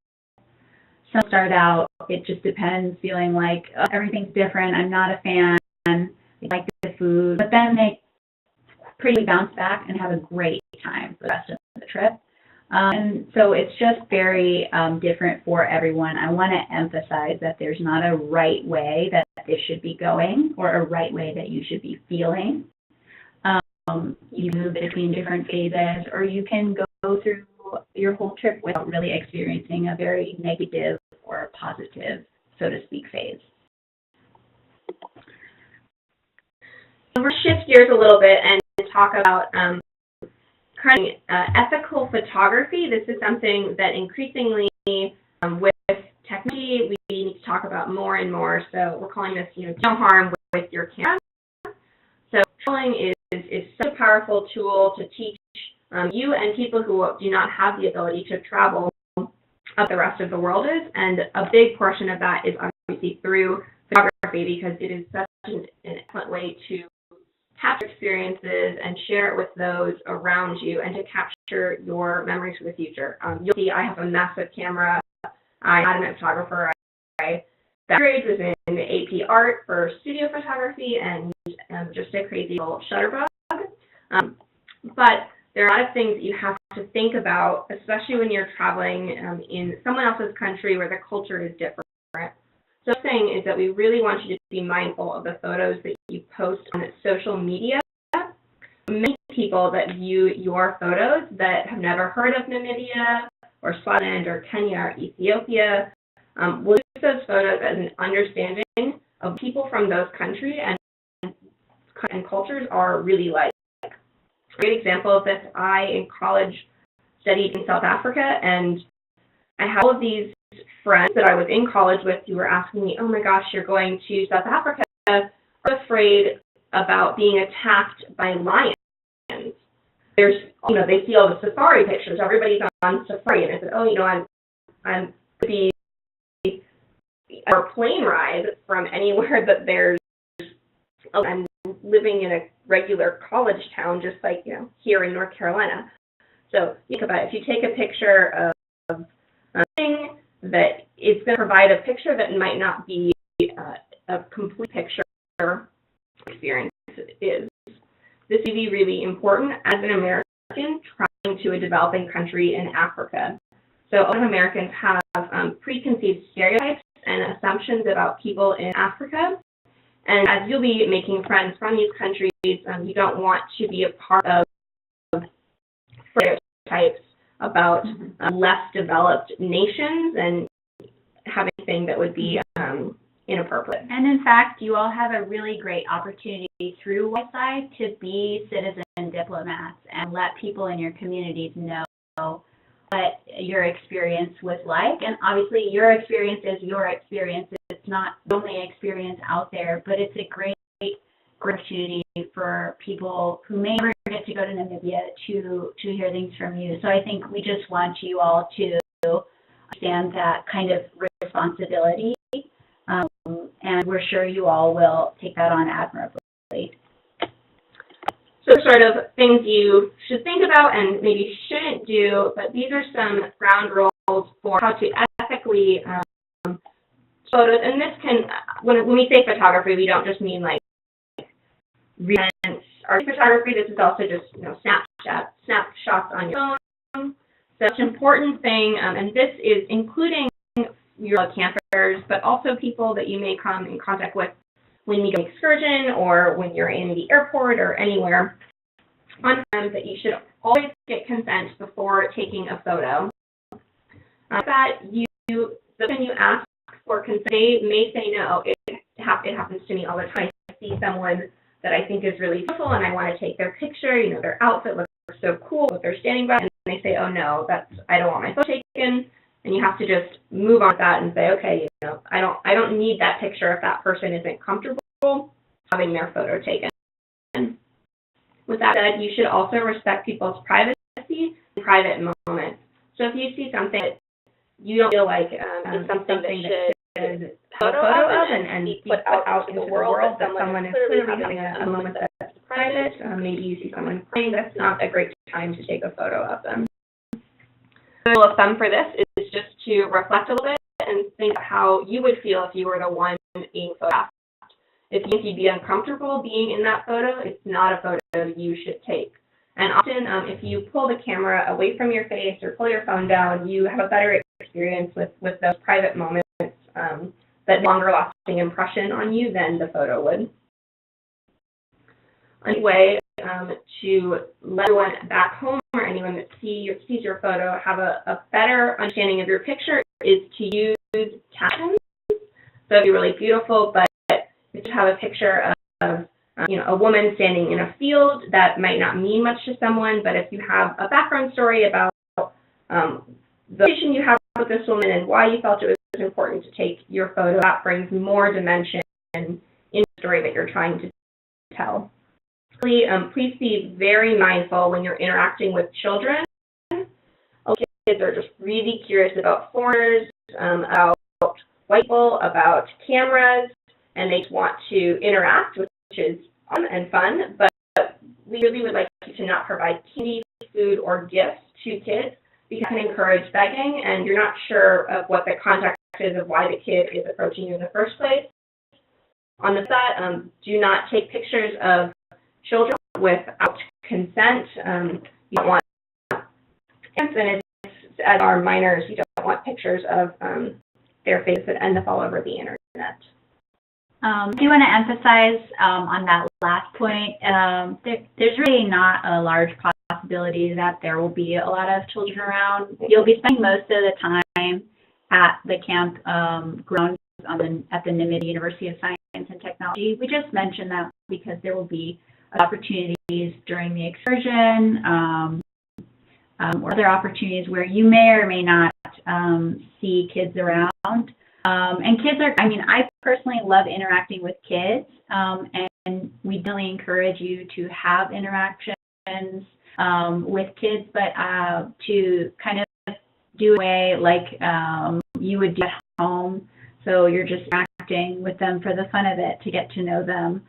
Some start out, it just depends, feeling like everything's different, I'm not a fan, they like the food, but then they pretty bounce back and have a great time for the rest of the trip. And so it's just very different for everyone. I want to emphasize that there's not a right way that this should be going or a right way that you should be feeling. You move between different phases, or you can go through your whole trip without really experiencing a very negative or positive, so to speak, phase. So we're going to shift gears a little bit and talk about ethical photography. This is something that increasingly with technology we need to talk about more and more. So we're calling this, no harm with your camera. So traveling is such a powerful tool to teach you and people who do not have the ability to travel up the rest of the world is, and a big portion of that is obviously through photography, because it is such an excellent way to capture experiences and share it with those around you and to capture your memories for the future. You'll see I have a massive camera. I'm a photographer. I graduated was in AP Art for studio photography and just a crazy little shutterbug. But there are a lot of things that you have to think about, especially when you're traveling in someone else's country where the culture is different. So the thing is that we really want you to be mindful of the photos that you post on social media. Many people that view your photos that have never heard of Namibia or Swaziland or Kenya or Ethiopia will use those photos as an understanding of people from those countries and cultures are really like. A great example of this, I in college studied in South Africa, and I have all of these friends that I was in college with who were asking me, oh my gosh, you're going to South Africa, are afraid about being attacked by lions. There's, they see all the safari pictures, everybody's on safari, and I said, I'm the plane ride from anywhere that there's, I'm living in a regular college town, just like, here in North Carolina. So think about it. If you take a picture of a thing that is going to provide a picture that might not be a complete picture experience is. This would be really important as an American traveling to a developing country in Africa. So a lot of Americans have preconceived stereotypes and assumptions about people in Africa. And as you'll be making friends from these countries, you don't want to be a part of stereotypes about less developed nations and having anything that would be inappropriate. And in fact, you all have a really great opportunity through WiSci to be citizen diplomats and let people in your communities know what your experience was like. And obviously, your experience is your experience. It's not the only experience out there, but it's a great great opportunity for people who may never get to go to Namibia to hear things from you. So I think we just want you all to understand that kind of responsibility, and we're sure you all will take that on admirably. So sort of things you should think about and maybe shouldn't do, but these are some ground rules for how to ethically photos. And this can, when we say photography, we don't just mean like art photography. This is also just snapshots on your phone. So it's an important thing, and this is including your campers, but also people that you may come in contact with when you go on an excursion or when you're in the airport or anywhere. On times that you should always get consent before taking a photo. When you ask for consent, they may say no. It happens to me all the time. I see someone that I think is really beautiful and I want to take their picture. You know, their outfit looks so cool, what they're standing by, and they say, oh no, I don't want my photo taken. And you have to just move on with that and say, okay, you know, I don't need that picture if that person isn't comfortable having their photo taken. With that said, you should also respect people's privacy and private moments. So if you see something that you don't feel like is something that should have a photo of and be put out into the world, that someone is clearly having a moment that's private, maybe you see someone praying, that's not a great time to take a photo of them. The rule of thumb for this is just to reflect a little bit and think how you would feel if you were the one being photographed. If you think you'd be uncomfortable being in that photo, it's not a photo you should take. And often, if you pull the camera away from your face or pull your phone down, you have a better experience with those private moments that longer lasting impression on you than the photo would. A way to let everyone back home or anyone that sees your photo have a better understanding of your picture is to use captions. So it'd be really beautiful, but if you have a picture of a woman standing in a field, that might not mean much to someone, but if you have a background story about the relation you have with this woman and why you felt it was important to take your photo, that brings more dimension in the story that you're trying to tell. Please be very mindful when you're interacting with children. Kids are just really curious about foreigners, about white people, about cameras, and they want to interact, which is awesome and fun, but we really would like you to not provide candy, food, or gifts to kids because it can encourage begging, and you're not sure of what the context is of why the kid is approaching you in the first place. On the side, do not take pictures of children without consent. You don't want, and as our minors, you don't want pictures of their faces that end up all over the internet. I do want to emphasize on that last point, there's really not a large possibility that there will be a lot of children around. You'll be spending most of the time at the camp grounds at the Namibia University of Science and Technology. We just mentioned that because there will be opportunities during the excursion or other opportunities where you may or may not see kids around. And kids are, I personally love interacting with kids, and we definitely encourage you to have interactions with kids, but to kind of do a way like you would do at home. So you're just interacting with them for the fun of it, to get to know them,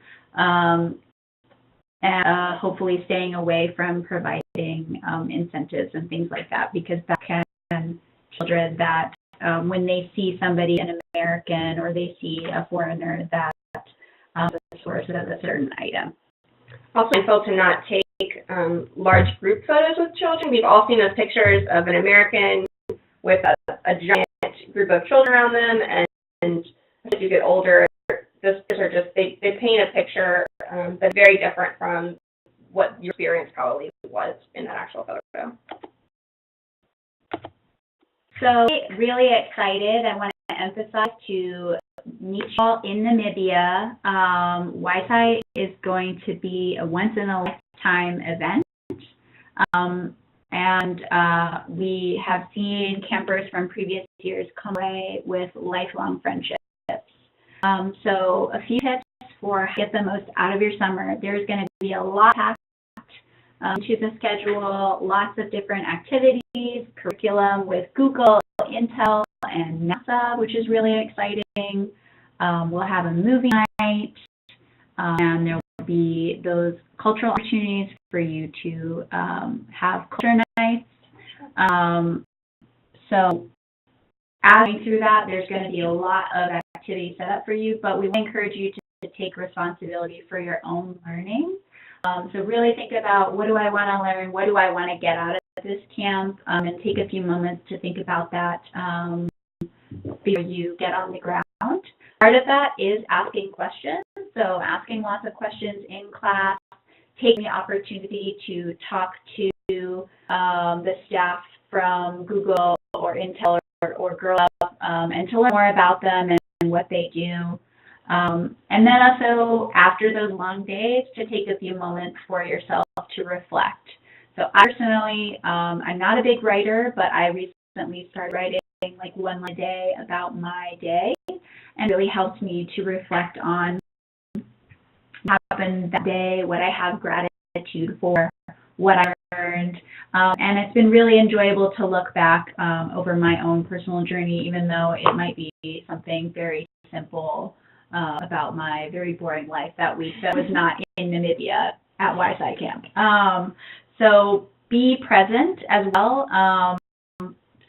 and hopefully staying away from providing incentives and things like that, because that can children that when they see somebody, an American, or they see a foreigner, that is the source of a certain item. Also, mindful to not take large group photos with children. We've all seen those pictures of an American with a giant group of children around them, and as you get older, those pictures are just, they paint a picture that's very different from what your experience probably was in that actual photo. So really excited. I want to emphasize to meet you all in Namibia. WiSci is going to be a once-in-a-lifetime event. And we have seen campers from previous years come away with lifelong friendships. So a few tips for get the most out of your summer. There's going to be a lot packed to the schedule, lots of different activities, curriculum with Google, Intel, and NASA, which is really exciting. We'll have a movie night, and there will be those cultural opportunities for you to have culture nights. So as we through that, there's going to be a lot of activities set up for you, but we encourage you to take responsibility for your own learning. So really think about, what do I want to learn? What do I want to get out of this camp? And take a few moments to think about that before you get on the ground. Part of that is asking questions. So asking lots of questions in class, taking the opportunity to talk to the staff from Google or Intel or Girl Up, and to learn more about them and what they do. And then also, after those long days, to take a few moments for yourself to reflect. So I personally, I'm not a big writer, but I recently started writing like one line a day about my day, and it really helped me to reflect on what happened that day, what I have gratitude for, what I learned. And it's been really enjoyable to look back over my own personal journey, even though it might be something very simple about my very boring life that week that was not in Namibia at WiSci Camp. So be present as well.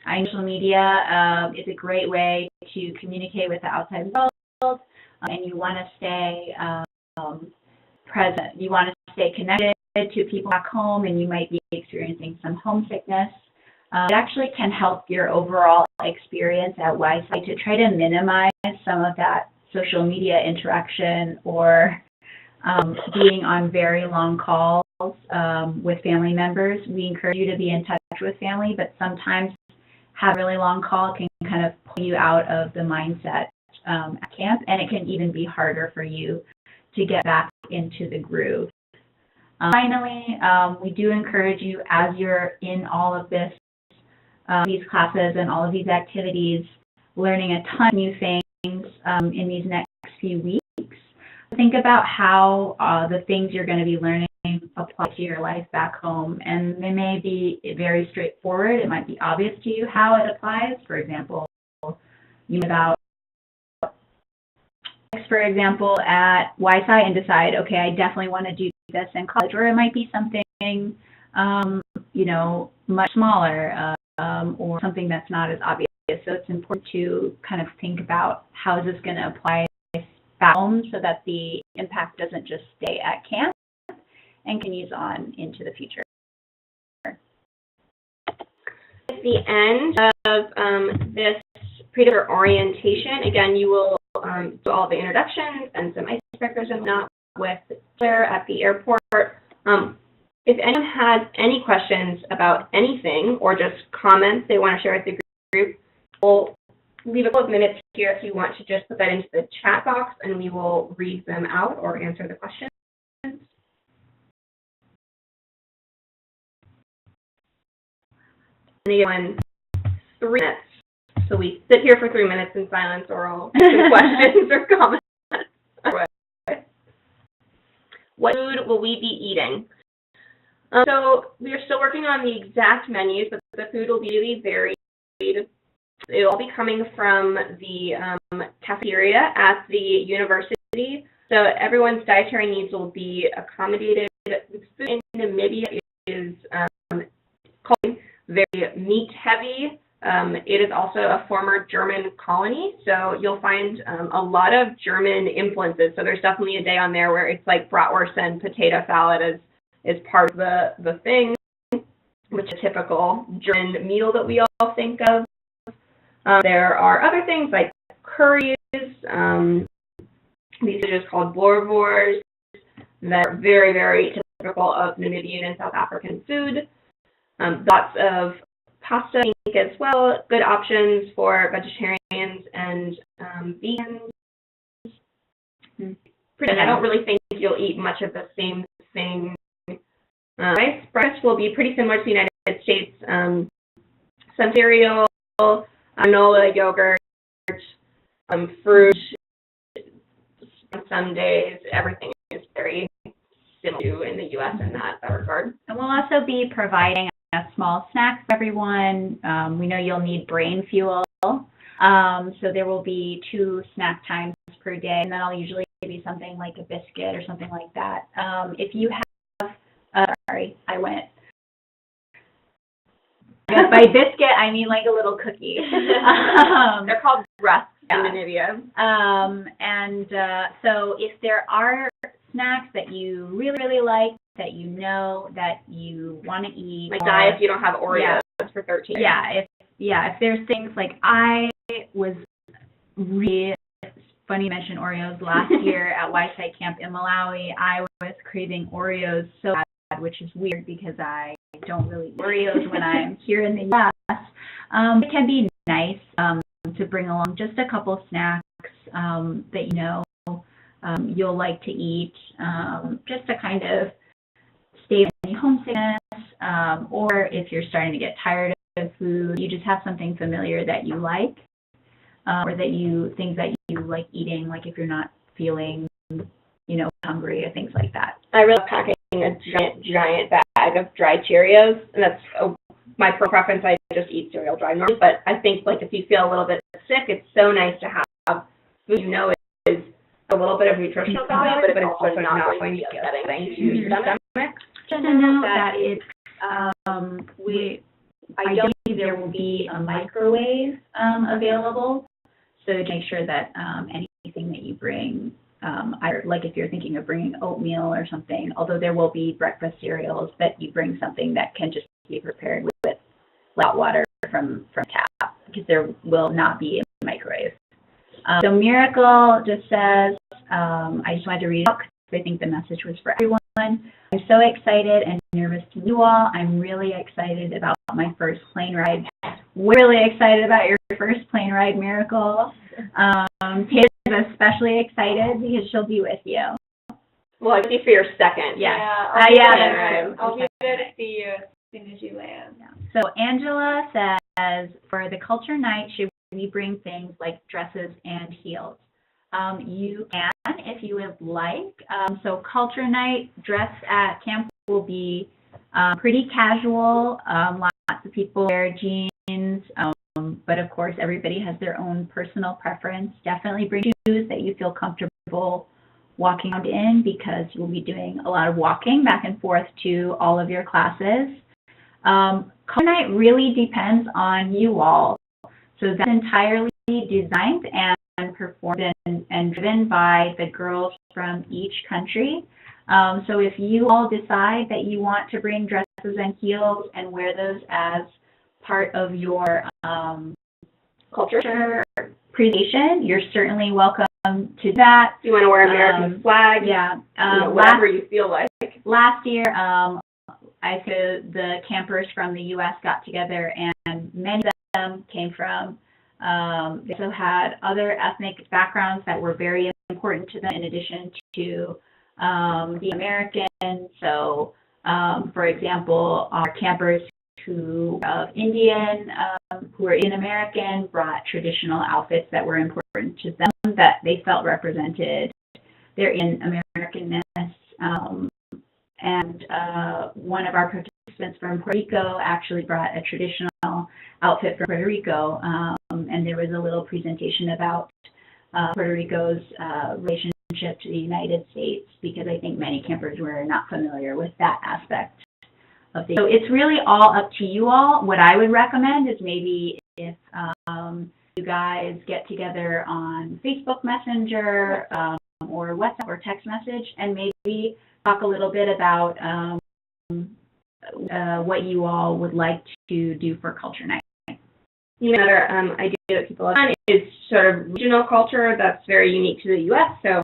Social media is a great way to communicate with the outside world, and you want to stay present. You want to stay connected to people back home, and you might be experiencing some homesickness. It actually can help your overall experience at WiSci to try to minimize some of that social media interaction or being on very long calls with family members. We encourage you to be in touch with family, but sometimes having a really long call can kind of pull you out of the mindset at camp, and it can even be harder for you to get back into the groove. Finally, we do encourage you, as you're in all of these classes and all of these activities, learning a ton of new things in these next few weeks. Think about how the things you're going to be learning apply to your life back home, and they may be very straightforward. It might be obvious to you how it applies. For example, you know about, for example, at WiSci and decide, okay, I definitely want to do this in college, or it might be something, much smaller or something that's not as obvious. So it's important to kind of think about how is this going to apply back home so that the impact doesn't just stay at camp and continues on into the future. At the end of this pre-tour orientation, again, you will do all the introductions and some icebreakers and whatnot with Claire at the airport. If anyone has any questions about anything or just comments they want to share with the group, we'll leave a couple of minutes here if you want to just put that into the chat box, and we will read them out or answer the questions. And again, 3 minutes. So we sit here for 3 minutes in silence, or I'll do questions or comments. What food will we be eating? So we are still working on the exact menus, but the food will be really varied. It will all be coming from the cafeteria at the university. So everyone's dietary needs will be accommodated. The food in Namibia is called very meat heavy. It is also a former German colony, so you'll find a lot of German influences. So there's definitely a day on there where it's like bratwurst and potato salad is part of the thing, which is a typical German meal that we all think of. There are other things like curries. These are just called boerewors that are very, very typical of Namibian and South African food. Lots of pasta as well. Good options for vegetarians and vegans. I don't really think you'll eat much of the same thing. Rice breakfast will be pretty similar to the United States. Some cereal, granola, yogurt, fruit, And some days, everything is very similar to in the U.S. in that regard. And we'll also be providing a small snack for everyone. We know you'll need brain fuel. So there will be 2 snack times per day, and then I'll usually give you something like a biscuit or something like that. If you have, sorry, I went. By biscuit, I mean like a little cookie. They're called rusks in Namibia. So if there are snacks that you really, really like, that you know that you want to eat. Like die if you don't have Oreos for 13. If there's things like I was really, funny you mentioned Oreos, last year at WiSci camp in Malawi, I was craving Oreos so bad, which is weird because I don't really eat Oreos when I'm here in the U.S. It can be nice to bring along just a couple snacks that you know you'll like to eat, just to kind of stay with any homesickness, or if you're starting to get tired of food, you just have something familiar that you like, or things that you like eating, like if you're not feeling, hungry or things like that. I really love packing a giant bag of dried Cheerios, and that's my preference. I just eat cereal dried normally, but I think like if you feel a little bit sick, it's so nice to have food is a little bit of nutritional value, but it's also not going to be upsetting to your stomach. Just to note that it's, I don't believe there will be a microwave available, so to make sure that anything that you bring, either like if you're thinking of bringing oatmeal or something, although there will be breakfast cereals, that you bring something that can just be prepared with hot water from tap, because there will not be a microwave. So Miracle just says, I just wanted to read it out because I think the message was for everyone. I'm so excited and nervous to meet you all. I'm really excited about my first plane ride. We're really excited about your first plane ride, Miracle. Taylor is especially excited because she'll be with you. Well, I see for your second. I'll be there to see you as soon as you land. So Angela says, for the culture night, should we bring things like dresses and heels? You can if you would like. So culture night dress at camp will be pretty casual. Lots of people wear jeans, but of course everybody has their own personal preference. Definitely bring shoes that you feel comfortable walking around in, because you'll be doing a lot of walking back and forth to all of your classes. Culture night really depends on you all. So that's entirely designed and performed and driven by the girls from each country. So if you all decide that you want to bring dresses and heels and wear those as part of your culture presentation, you're certainly welcome to that. Do you want to wear American flag? Yeah. Whatever you feel like. Last year, the campers from the U.S. got together, and many of them came from, they also had other ethnic backgrounds that were very important to them in addition to the American. So, for example, our campers who are Indian, who are Indian American, brought traditional outfits that were important to them, that they felt represented their Indian Americanness. And one of our participants from Puerto Rico actually brought a traditional outfit from Puerto Rico, and there was a little presentation about Puerto Rico's relationship to the United States, because I think many campers were not familiar with that aspect of things. So it's really all up to you all. What I would recommend is maybe if you guys get together on Facebook Messenger or WhatsApp or text message, and maybe talk a little bit about what you all would like to do for Culture Night. Another idea that people have done is sort of regional culture that's very unique to the U.S. So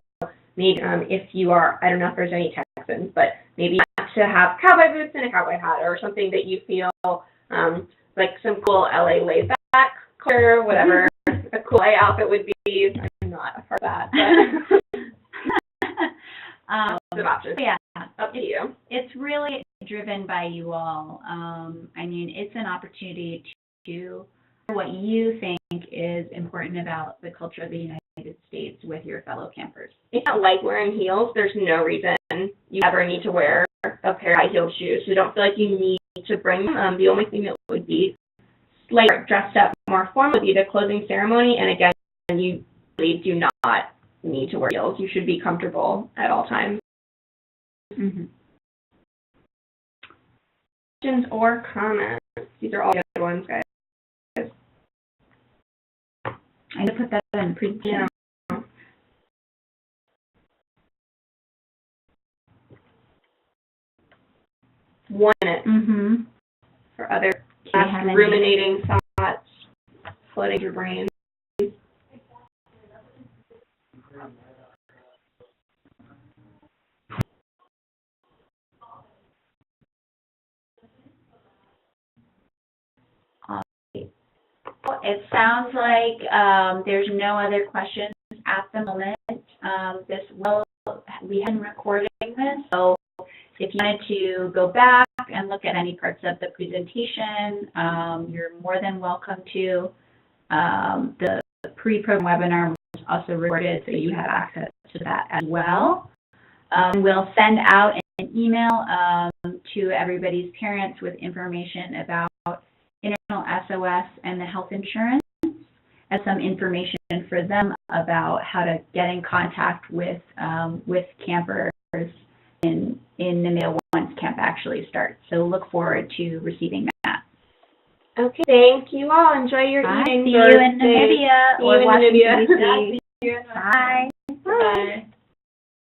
maybe if you are, I don't know if there's any Texans, but maybe to have cowboy boots and a cowboy hat, or something that you feel like some cool LA laid back culture, whatever a cool LA outfit would be. I'm not a part of that, but Yeah, up to you. It's really driven by you all. I mean, it's an opportunity to what you think is important about the culture of the United States with your fellow campers. If you don't like wearing heels, there's no reason you ever need to wear a pair of high-heeled shoes. So don't feel like you need to bring them. The only thing that would be slightly dressed up more formal would be the closing ceremony. And again, you really do not need to wear heels. You should be comfortable at all times. Mm-hmm. Questions or comments? These are all good ones, guys. I need to put that in the presentation. Yeah. 1 minute Mm-hmm. for other have any- ruminating thoughts floating your brain. It sounds like there's no other questions at the moment. We hadn't recording this, so if you wanted to go back and look at any parts of the presentation, you're more than welcome to. The pre-program webinar was also recorded, so you have access to that as well. We'll send out an email to everybody's parents with information about International SOS and the health insurance, and some information for them about how to get in contact with campers in Namibia once camp actually starts. So look forward to receiving that. Okay, thank you all. Enjoy your Bye. evening. See you in Namibia See or you in Washington, Namibia. D.C. Bye. Bye.